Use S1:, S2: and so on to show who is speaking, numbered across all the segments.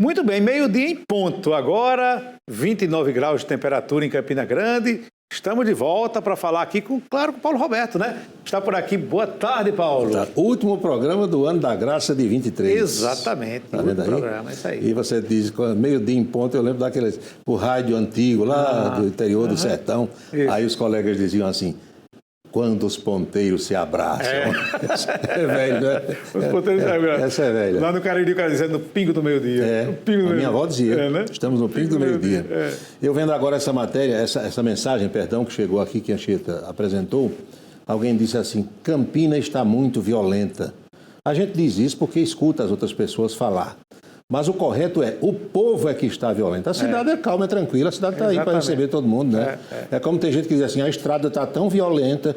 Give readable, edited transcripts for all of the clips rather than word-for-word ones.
S1: Muito bem, meio-dia em ponto. Agora, 29 graus de temperatura em Campina Grande. Estamos de volta para falar aqui com o Paulo Roberto, né? Está por aqui. Boa tarde, Paulo.
S2: Tá. Último programa do ano da graça de 23.
S1: Exatamente.
S2: Tá vendo aí?
S1: Programa, é isso aí.
S2: E você diz, meio-dia em ponto, eu lembro daqueles, o rádio antigo lá do interior do sertão. Isso. Aí os colegas diziam assim: quando os ponteiros se abraçam. É velho, né?
S1: Os ponteiros se abraçam.
S2: Essa é velha.
S1: Lá no Cariri, o cara dizendo no pingo do meio-dia.
S2: Minha avó dizia,
S1: né?
S2: Estamos no pingo do meio-dia. Eu vendo agora essa matéria, essa mensagem, que chegou aqui, que a Anchieta apresentou, alguém disse assim: Campina está muito violenta. A gente diz isso porque escuta as outras pessoas falar. Mas o correto é, o povo é que está violento. A cidade é calma, é tranquila, a cidade está aí para receber todo mundo, né? É como tem gente que diz assim, a estrada está tão violenta,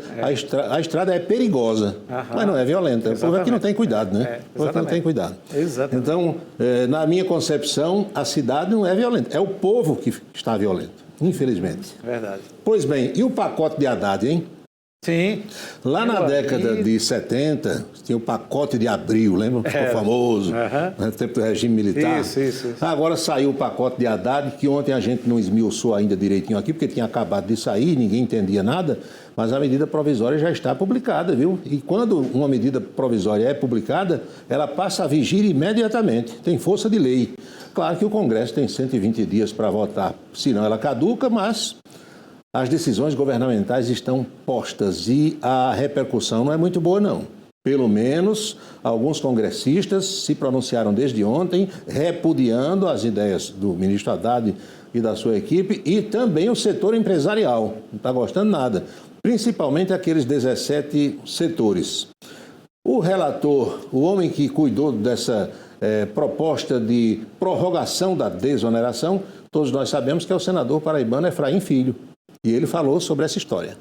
S2: a estrada é perigosa, mas não é violenta. O povo é que não tem cuidado, né? O povo é que não tem cuidado.
S1: Exatamente.
S2: Então, na minha concepção, a cidade não é violenta, é o povo que está violento, infelizmente.
S1: Verdade.
S2: Pois bem, e o pacote de Haddad, hein?
S1: Sim.
S2: Lá na década de 70, tinha o pacote de Abril, lembra? Ficou famoso, no tempo do regime militar.
S1: Isso.
S2: Agora saiu o pacote de Haddad, que ontem a gente não esmiuçou ainda direitinho aqui, porque tinha acabado de sair, ninguém entendia nada, mas a medida provisória já está publicada, viu? E quando uma medida provisória é publicada, ela passa a vigir imediatamente, tem força de lei. Claro que o Congresso tem 120 dias para votar, senão ela caduca, mas as decisões governamentais estão postas e a repercussão não é muito boa, não. Pelo menos, alguns congressistas se pronunciaram desde ontem, repudiando as ideias do ministro Haddad e da sua equipe, e também o setor empresarial, não está gostando nada, principalmente aqueles 17 setores. O relator, o homem que cuidou dessa proposta de prorrogação da desoneração, todos nós sabemos que é o senador paraibano Efraim Filho. E ele falou sobre essa história.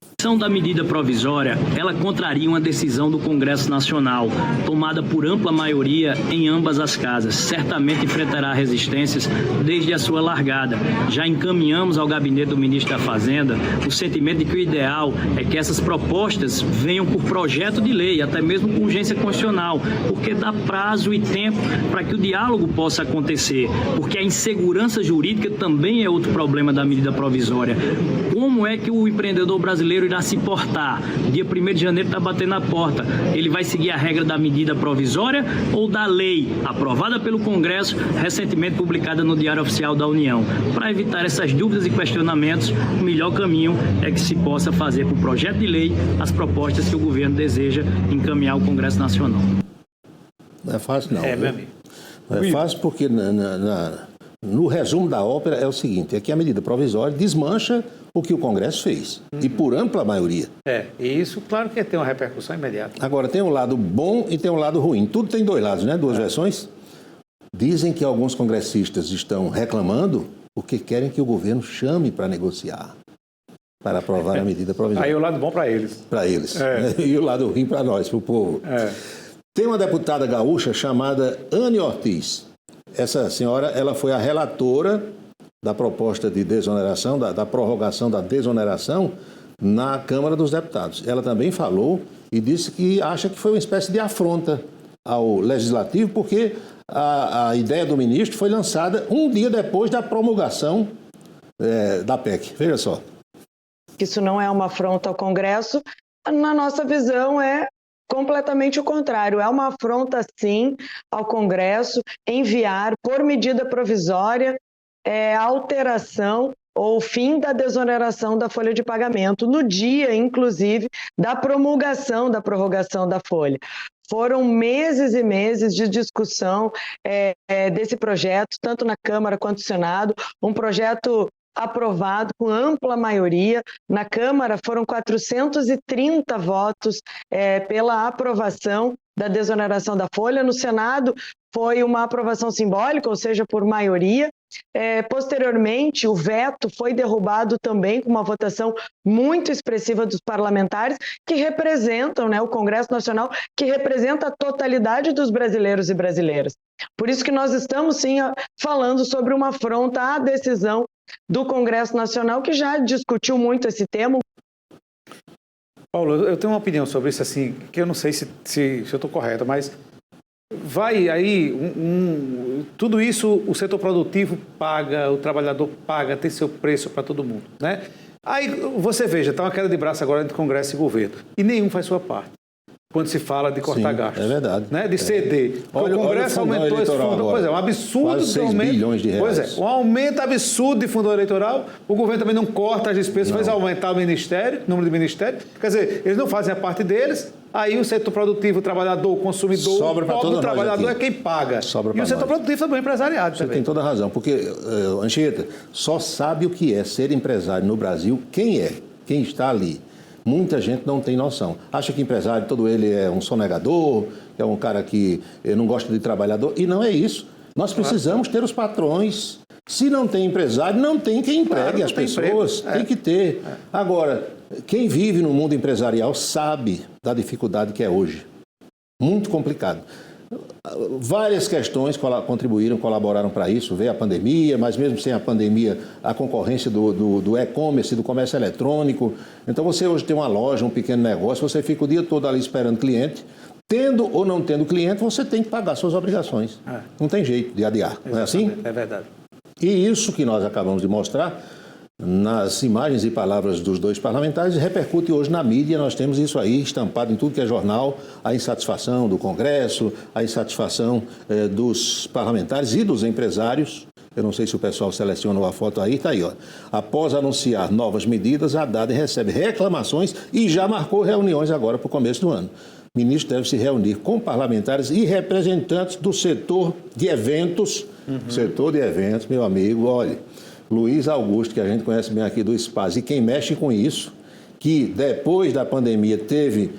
S3: A ação da medida provisória, ela contraria uma decisão do Congresso Nacional, tomada por ampla maioria em ambas as casas. Certamente enfrentará resistências desde a sua largada. Já encaminhamos ao gabinete do ministro da Fazenda o sentimento de que o ideal é que essas propostas venham por projeto de lei, até mesmo com urgência constitucional, porque dá prazo e tempo para que o diálogo possa acontecer, porque a insegurança jurídica também é outro problema da medida provisória. Como é que o empreendedor brasileiro irá se portar? Dia 1º de janeiro está batendo na porta. Ele vai seguir a regra da medida provisória ou da lei aprovada pelo Congresso, recentemente publicada no Diário Oficial da União? Para evitar essas dúvidas e questionamentos, o melhor caminho é que se possa fazer por projeto de lei as propostas que o governo deseja encaminhar ao Congresso Nacional.
S2: Não é fácil, não.
S1: Meu amigo.
S2: Não é fácil porque no resumo da ópera é o seguinte, é que a medida provisória desmancha o que o Congresso fez, e por ampla maioria.
S1: E isso, claro que tem uma repercussão imediata.
S2: Agora, tem um lado bom e tem um lado ruim. Tudo tem dois lados, né? Duas versões. Dizem que alguns congressistas estão reclamando porque querem que o governo chame para negociar, para aprovar a medida provisória.
S1: Aí o lado bom para eles.
S2: Para eles. E o lado ruim para nós, para o povo. Tem uma deputada gaúcha chamada Anne Ortiz. Essa senhora, ela foi a relatora da proposta de desoneração, da prorrogação da desoneração na Câmara dos Deputados. Ela também falou e disse que acha que foi uma espécie de afronta ao Legislativo, porque a ideia do ministro foi lançada um dia depois da promulgação da PEC. Veja só.
S4: Isso não é uma afronta ao Congresso. Na nossa visão, é completamente o contrário. É uma afronta, sim, ao Congresso enviar, por medida provisória, a alteração ou fim da desoneração da folha de pagamento, no dia, inclusive, da promulgação da prorrogação da folha. Foram meses e meses de discussão desse projeto, tanto na Câmara quanto no Senado, um projeto aprovado com ampla maioria. Na Câmara foram 430 votos pela aprovação da desoneração da folha. No Senado foi uma aprovação simbólica, ou seja, por maioria. Posteriormente, o veto foi derrubado também com uma votação muito expressiva dos parlamentares que representam, o Congresso Nacional, que representa a totalidade dos brasileiros e brasileiras. Por isso que nós estamos, sim, falando sobre uma afronta à decisão do Congresso Nacional, que já discutiu muito esse tema.
S1: Paulo, eu tenho uma opinião sobre isso, assim, que eu não sei se eu estou correto, mas vai aí tudo isso o setor produtivo paga, o trabalhador paga, tem seu preço para todo mundo, né? Aí você veja, está uma queda de braço agora entre Congresso e governo, e nenhum faz sua parte. Quando se fala de cortar gastos.
S2: É verdade.
S1: Né? De ceder.
S2: Olha,
S1: o Congresso aumentou esse fundo.
S2: Agora.
S1: Pois é, um absurdo
S2: Quase 6
S1: aumento.
S2: bilhões de reais.
S1: Pois é, um aumento absurdo de fundo eleitoral. O governo também não corta as despesas, faz aumentar o ministério, o número de ministérios. Quer dizer, eles não fazem a parte deles. Aí o setor produtivo, o trabalhador, o consumidor,
S2: sobra
S1: o pobre trabalhador é quem paga.
S2: Sobra
S1: e o setor produtivo também é empresariado.
S2: Você tem toda a razão, porque, Anchieta, só sabe o que é ser empresário no Brasil quem está ali. Muita gente não tem noção. Acha que empresário, todo ele é um sonegador, é um cara que não gosta de trabalhador. E não é isso. Nós precisamos ter os patrões. Se não tem empresário, não tem quem empregue as pessoas. Tem que ter. Agora, quem vive no mundo empresarial sabe da dificuldade que é hoje. Muito complicado. Várias questões colaboraram para isso. Veio a pandemia, mas mesmo sem a pandemia, a concorrência do e-commerce, do comércio eletrônico. Então você hoje tem uma loja, um pequeno negócio, você fica o dia todo ali esperando cliente. Tendo ou não tendo cliente, você tem que pagar suas obrigações. Não tem jeito de adiar, não é assim?
S1: É verdade.
S2: E isso que nós acabamos de mostrar nas imagens e palavras dos dois parlamentares repercute hoje na mídia. Nós temos isso aí estampado em tudo que é jornal, a insatisfação do Congresso, a insatisfação dos parlamentares e dos empresários. Eu não sei se o pessoal selecionou a foto aí, está aí, ó. Após anunciar novas medidas, a Haddad recebe reclamações e já marcou reuniões agora para o começo do ano. O ministro deve se reunir com parlamentares e representantes do setor de eventos. Setor de eventos, meu amigo, olha, Luiz Augusto, que a gente conhece bem aqui do SPAS, e quem mexe com isso, que depois da pandemia teve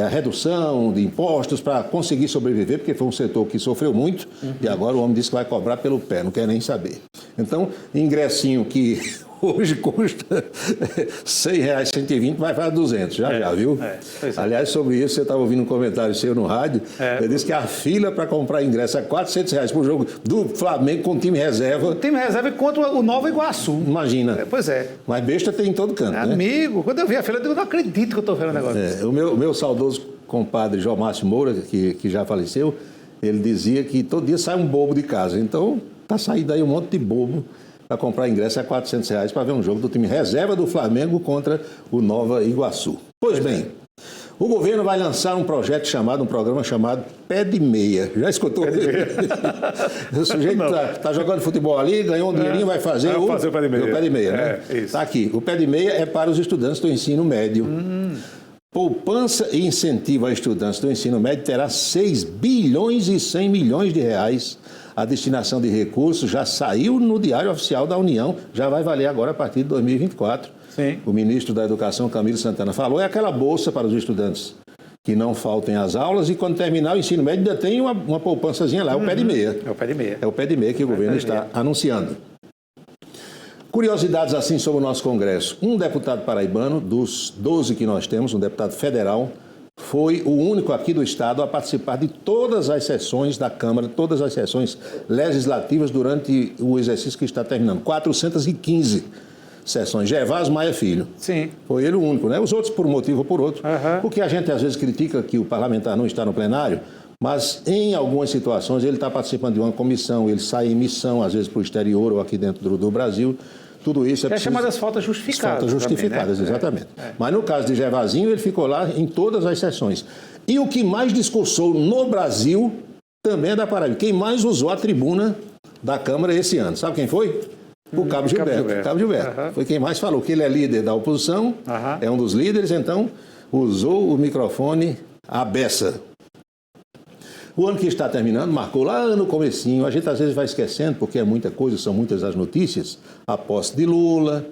S2: a redução de impostos para conseguir sobreviver, porque foi um setor que sofreu muito, e agora o homem disse que vai cobrar pelo pé, não quer nem saber. Então, ingressinho que hoje custa R$100, 120, vai para 200, já, viu? Aliás, sobre isso, você estava ouvindo um comentário seu no rádio, ele disse que a fila para comprar ingresso é R$400 por jogo do Flamengo com time reserva.
S1: O time reserva contra o Nova Iguaçu.
S2: Imagina.
S1: Pois é.
S2: Mas besta tem em todo canto, né?
S1: Amigo, quando eu vi a fila, eu não acredito que eu estou vendo o negócio.
S2: O meu saudoso compadre João Márcio Moura, que já faleceu, ele dizia que todo dia sai um bobo de casa. Então, está saindo aí um monte de bobo para comprar ingresso a R$400 para ver um jogo do time reserva do Flamengo contra o Nova Iguaçu. Pois bem, o governo vai lançar um programa chamado Pé de Meia. Já escutou? O sujeito está jogando futebol ali, ganhou um dinheirinho, vai fazer o Pé de Meia. Né? Está aqui. O Pé de Meia é para os estudantes do ensino médio. Poupança e incentivo a estudantes do ensino médio terá 6 bilhões e 100 milhões de reais. A destinação de recursos já saiu no Diário Oficial da União, já vai valer agora a partir de 2024.
S1: Sim.
S2: O ministro da Educação, Camilo Santana, falou, é aquela bolsa para os estudantes que não faltem às aulas e quando terminar o ensino médio ainda tem uma poupançazinha lá, é o Pé de Meia.
S1: É o Pé de Meia.
S2: É o Pé de Meia que o governo está anunciando. Curiosidades assim sobre o nosso Congresso. Um deputado paraibano, dos 12 que nós temos, um deputado federal, foi o único aqui do Estado a participar de todas as sessões da Câmara, todas as sessões legislativas durante o exercício que está terminando. 415 sessões. Gervásio Maia Filho.
S1: Sim.
S2: Foi ele o único, né? Os outros por um motivo ou por outro. Porque a gente às vezes critica que o parlamentar não está no plenário, mas em algumas situações ele está participando de uma comissão, ele sai em missão, às vezes para o exterior ou aqui dentro do Brasil. Tudo isso é
S1: chamadas faltas justificadas.
S2: Faltas justificadas, também, né? Exatamente. Mas no caso de Gervasinho, ele ficou lá em todas as sessões. E o que mais discursou no Brasil também é da Paraíba. Quem mais usou a tribuna da Câmara esse ano, sabe quem foi? O Cabo Gilberto. Cabo Gilberto. Foi quem mais falou, que ele é líder da oposição, é um dos líderes, então usou o microfone à beça. O ano que está terminando, marcou lá no comecinho, a gente às vezes vai esquecendo, porque é muita coisa, são muitas as notícias, a posse de Lula,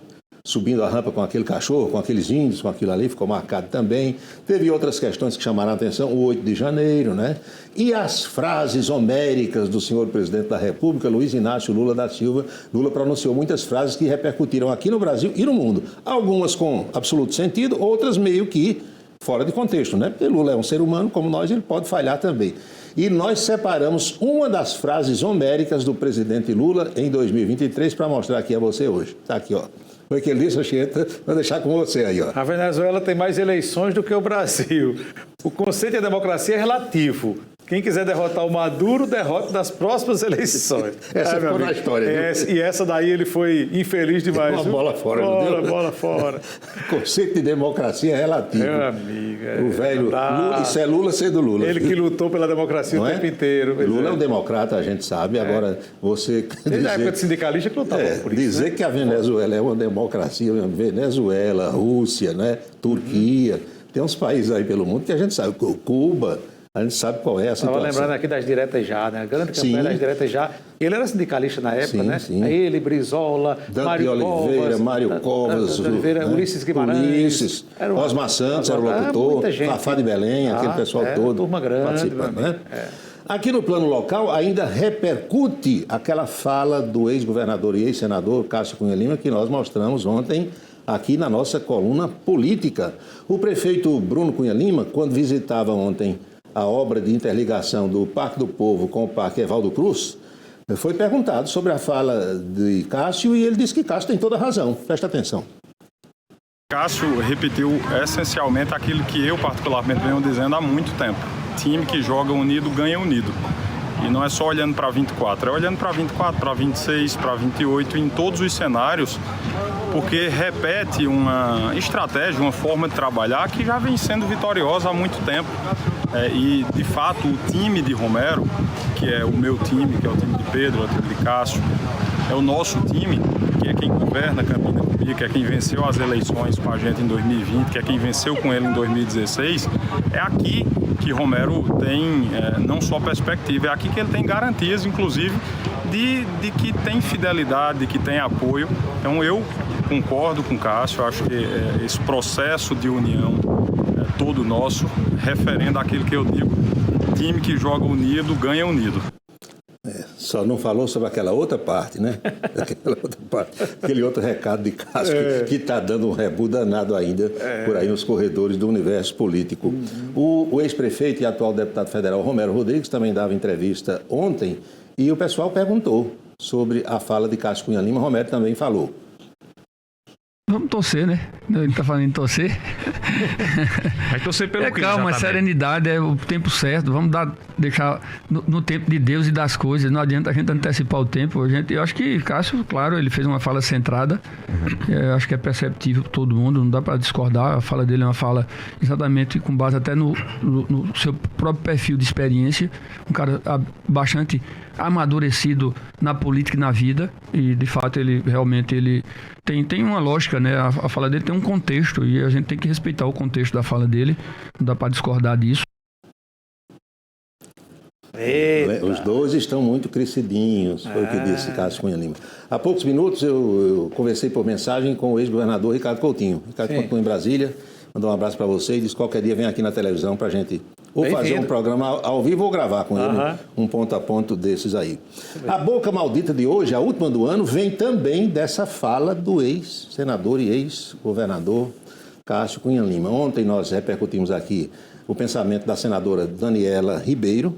S2: subindo a rampa com aquele cachorro, com aqueles índios, com aquilo ali, ficou marcado também. Teve outras questões que chamaram a atenção, o 8 de janeiro, né? E as frases homéricas do senhor presidente da República, Luiz Inácio Lula da Silva. Lula pronunciou muitas frases que repercutiram aqui no Brasil e no mundo. Algumas com absoluto sentido, outras meio que fora de contexto, né? Porque Lula é um ser humano como nós, ele pode falhar também. E nós separamos uma das frases homéricas do presidente Lula em 2023 para mostrar aqui a você hoje. Está aqui, ó. Foi que ele disse, Anchieta, vou deixar com você aí, ó.
S1: A Venezuela tem mais eleições do que o Brasil. O conceito de democracia é relativo. Quem quiser derrotar o Maduro, derrota nas próximas eleições.
S2: Essa ficou na história.
S1: E essa daí ele foi infeliz demais.
S2: Uma bola fora, não deu?
S1: Bola fora.
S2: O conceito de democracia é relativo.
S1: Meu amigo.
S2: O velho Lula, isso é Lula sendo Lula.
S1: Ele que lutou pela democracia não o tempo inteiro.
S2: Lula é um democrata, a gente sabe. Agora, você
S1: desde a época de sindicalista que lutava por isso.
S2: Dizer que a Venezuela é uma democracia, Venezuela, Rússia, né? Turquia, tem uns países aí pelo mundo que a gente sabe. Cuba, a gente sabe qual é a situação.
S1: Estava lembrando aqui das diretas já, né? A grande campanha das diretas já. Ele era sindicalista na época, né?
S2: Sim.
S1: Ele, Brizola,
S2: Mário Covas,
S1: Ulisses Guimarães.
S2: Osmar Santos era o locutor, Fafá de Belém, aquele pessoal todo
S1: turma grande,
S2: participando, né? Aqui no plano local ainda repercute aquela fala do ex-governador e ex-senador Cássio Cunha Lima que nós mostramos ontem aqui na nossa coluna política. O prefeito Bruno Cunha Lima, quando visitava ontem a obra de interligação do Parque do Povo com o Parque Evaldo Cruz, foi perguntado sobre a fala de Cássio e ele disse que Cássio tem toda a razão. Presta atenção.
S5: Cássio repetiu essencialmente aquilo que eu particularmente venho dizendo há muito tempo. Time que joga unido ganha unido. E não é só olhando para 24, é olhando para 24, para 26, para 28, em todos os cenários, porque repete uma estratégia, uma forma de trabalhar que já vem sendo vitoriosa há muito tempo. E, de fato, o time de Romero, que é o meu time, que é o time de Pedro, é o time de Cássio, é o nosso time, que é quem governa Campina comigo, que é quem venceu as eleições com a gente em 2020, que é quem venceu com ele em 2016, é aqui que Romero tem não só perspectiva, é aqui que ele tem garantias, inclusive, de que tem fidelidade, de que tem apoio. Então eu concordo com o Cássio, acho que esse processo de união é todo nosso, referendo àquilo que eu digo, time que joga unido, ganha unido.
S2: Só não falou sobre aquela outra parte, né? Aquele outro recado de Cássio que está dando um rebu danado ainda por aí nos corredores do universo político. O ex-prefeito e atual deputado federal Romero Rodrigues também dava entrevista ontem e o pessoal perguntou sobre a fala de Cássio Cunha Lima. Romero também falou.
S6: Vamos torcer, né? Ele está falando em torcer.
S7: Vai torcer pelo quê?
S6: Calma, serenidade, é o tempo certo. Vamos deixar no tempo de Deus e das coisas. Não adianta a gente antecipar o tempo. Eu acho que Cássio, claro, ele fez uma fala centrada. Acho que é perceptível para todo mundo. Não dá para discordar. A fala dele é uma fala exatamente com base até no seu próprio perfil de experiência. Um cara bastante amadurecido na política e na vida. E, de fato, ele realmente tem uma lógica, né? A fala dele tem um contexto e a gente tem que respeitar o contexto da fala dele. Não dá para discordar disso.
S1: Eita.
S2: Os dois estão muito crescidinhos, foi o que disse Cássio Cunha Lima. Há poucos minutos eu conversei por mensagem com o ex-governador Ricardo Coutinho. Ricardo Coutinho em Brasília, mandou um abraço para você e disse que qualquer dia vem aqui na televisão para a gente ou fazer um programa ao vivo ou gravar com ele, um ponto a ponto desses aí. A boca maldita de hoje, a última do ano, vem também dessa fala do ex-senador e ex-governador Cássio Cunha Lima. Ontem nós repercutimos aqui o pensamento da senadora Daniela Ribeiro,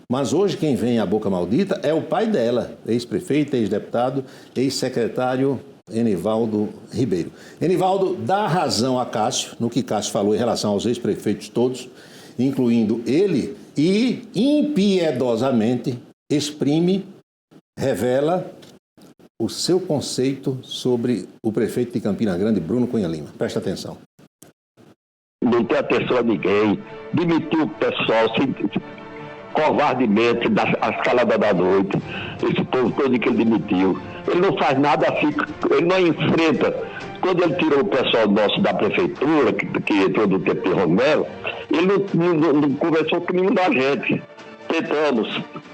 S2: mas hoje quem vem à boca maldita é o pai dela, ex-prefeito, ex-deputado, ex-secretário Enivaldo Ribeiro. Enivaldo dá razão a Cássio no que Cássio falou em relação aos ex-prefeitos todos, incluindo ele, e impiedosamente revela o seu conceito sobre o prefeito de Campina Grande, Bruno Cunha Lima. Presta atenção.
S8: Não tem atenção a ninguém, demitiu o pessoal covardemente às caladas da noite, esse povo todo que ele demitiu. Ele não faz nada assim, ele não enfrenta. Quando ele tirou o pessoal nosso da prefeitura, que entrou do tempo de Romero, ele não conversou com nenhum da gente. Tentamos,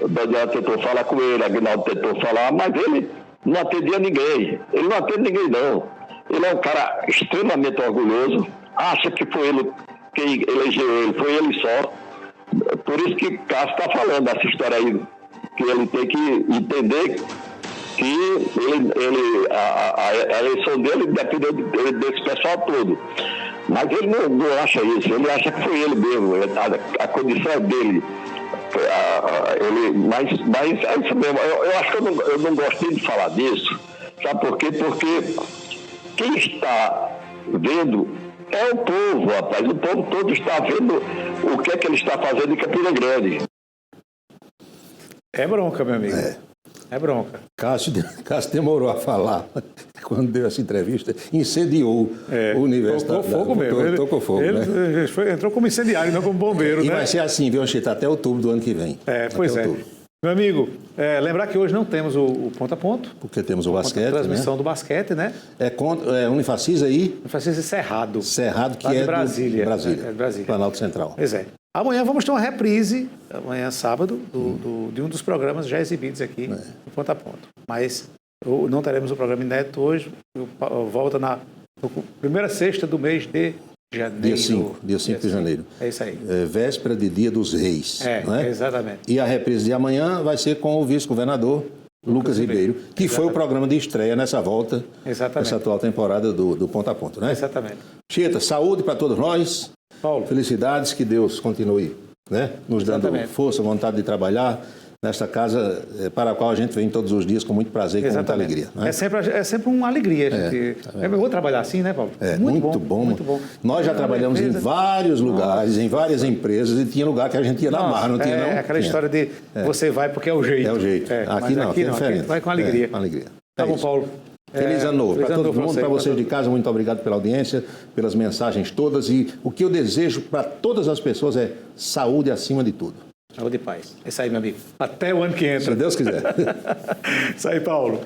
S8: Daniel tentou falar com ele, Aguinaldo tentou falar, mas ele não atendia ninguém. Ele não atende ninguém, não. Ele é um cara extremamente orgulhoso, acha que foi ele quem elegeu ele, foi ele só. Por isso que Cássio está falando essa história aí, que ele tem que entender que a eleição dele depende desse pessoal todo. Mas ele não acha isso, ele acha que foi ele mesmo, a condição dele. Mas é isso mesmo, eu acho que eu não gostei de falar disso, sabe por quê? Porque quem está vendo é o povo, rapaz, o povo todo está vendo o que é que ele está fazendo em Campina Grande.
S1: É bronca, meu amigo. É bronca.
S2: Cássio demorou a falar quando deu essa entrevista, incendiou o universo.
S1: Tocou fogo mesmo.
S2: Tocou fogo,
S1: ele
S2: né?
S1: entrou como incendiário, não como bombeiro,
S2: E
S1: né?
S2: vai ser assim, viu, Anchieta, até outubro do ano que vem.
S1: Pois
S2: Até
S1: é.
S2: outubro.
S1: Meu amigo, lembrar que hoje não temos o ponto a ponto.
S2: Porque temos o basquete,
S1: A transmissão
S2: né?
S1: do basquete, né?
S2: Unifacisa aí,
S1: Francisco Cerrado.
S2: Cerrado, que
S1: lá de
S2: é
S1: Brasília.
S2: do Brasília,
S1: É de Brasília.
S2: Planalto Central.
S1: Pois é. Amanhã vamos ter uma reprise, amanhã sábado, de um dos programas já exibidos aqui no Ponto a Ponto. Mas não teremos o programa inédito hoje, volta na primeira sexta do mês de janeiro.
S2: Dia 5 de janeiro.
S1: É isso aí.
S2: Véspera de Dia dos Reis. Não é?
S1: Exatamente.
S2: E a reprise de amanhã vai ser com o vice-governador Lucas Ribeiro, que foi o programa de estreia nessa volta, nessa atual temporada do Ponto a Ponto, né?
S1: Exatamente.
S2: Chieta, saúde para todos nós.
S1: Paulo.
S2: Felicidades, que Deus continue, né, nos dando força, vontade de trabalhar nesta casa para a qual a gente vem todos os dias com muito prazer e com muita alegria. Né?
S1: É sempre uma alegria. Eu vou trabalhar assim, né, Paulo?
S2: Muito bom. Nós já trabalhamos em vários lugares, em várias empresas, e tinha lugar que a gente ia na marra, não tinha não?
S1: É aquela história de você vai porque é o jeito.
S2: É o jeito. Aqui não, aqui é diferente.
S1: Aqui vai com alegria.
S2: Com alegria.
S1: Tá bom, Paulo.
S2: Feliz ano novo para todo mundo, para vocês de casa, muito obrigado pela audiência, pelas mensagens todas, e o que eu desejo para todas as pessoas é saúde acima de tudo.
S1: Saúde e paz. É isso aí, meu amigo. Até o ano que entra.
S2: Se Deus quiser.
S1: Isso aí, Paulo.